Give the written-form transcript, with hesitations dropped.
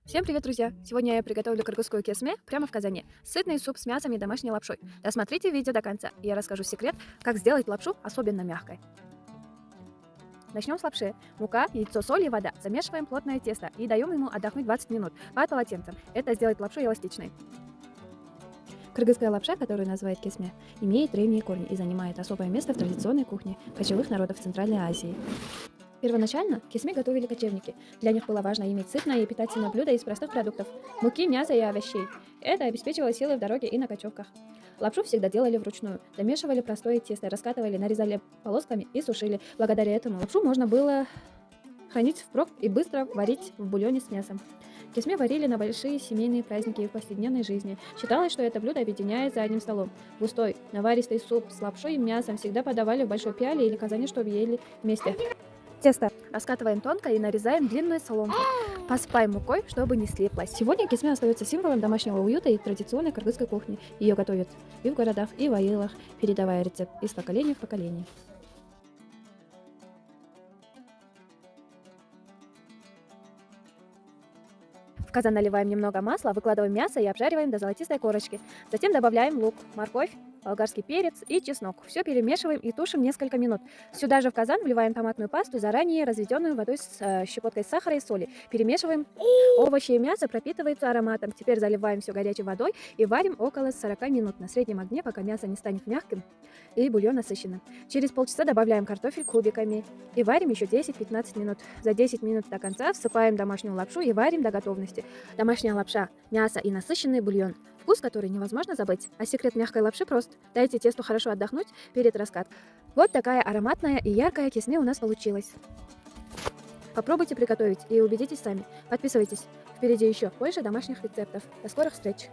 Всем привет, друзья! Сегодня я приготовлю кыргызскую кесме прямо в казане. Сытный суп с мясом и домашней лапшой. Досмотрите видео до конца, и я расскажу секрет, как сделать лапшу особенно мягкой. Начнем с лапши. Мука, яйцо, соль и вода. Замешиваем плотное тесто и даем ему отдохнуть 20 минут под полотенцем. Это сделает лапшу эластичной. Кыргызская лапша, которую называют кесме, имеет древние корни и занимает особое место в традиционной кухне кочевых народов Центральной Азии. Первоначально кесме готовили кочевники. Для них было важно иметь сытное и питательное блюдо из простых продуктов – муки, мяса и овощей. Это обеспечивало силы в дороге и на кочевках. Лапшу всегда делали вручную. Замешивали простое тесто, раскатывали, нарезали полосками и сушили. Благодаря этому лапшу можно было хранить впрок и быстро варить в бульоне с мясом. Кесме варили на большие семейные праздники и в повседневной жизни. Считалось, что это блюдо объединяет за одним столом. Густой, наваристый суп с лапшой и мясом всегда подавали в большой пиале или казане, чтобы ели вместе. Тесто раскатываем тонко и нарезаем длинную соломку. Посыпаем мукой, чтобы не слиплось. Сегодня кесме остается символом домашнего уюта и традиционной кыргызской кухни. Ее готовят и в городах, и в аилах, передавая рецепт из поколения в поколение. В казан наливаем немного масла, выкладываем мясо и обжариваем до золотистой корочки. Затем добавляем лук, морковь, болгарский перец и чеснок. Все перемешиваем и тушим несколько минут. Сюда же в казан вливаем томатную пасту, заранее разведенную водой с щепоткой сахара и соли. Перемешиваем. Овощи и мясо пропитываются ароматом. Теперь заливаем все горячей водой и варим около 40 минут на среднем огне, пока мясо не станет мягким и бульон насыщенным. Через полчаса добавляем картофель кубиками и варим еще 10-15 минут. За 10 минут до конца всыпаем домашнюю лапшу и варим до готовности. Домашняя лапша, мясо и насыщенный бульон. Вкус, который невозможно забыть. А секрет мягкой лапши прост. Дайте тесту хорошо отдохнуть перед раскаткой. Вот такая ароматная и яркая кесме у нас получилась. Попробуйте приготовить и убедитесь сами. Подписывайтесь. Впереди еще больше домашних рецептов. До скорых встреч!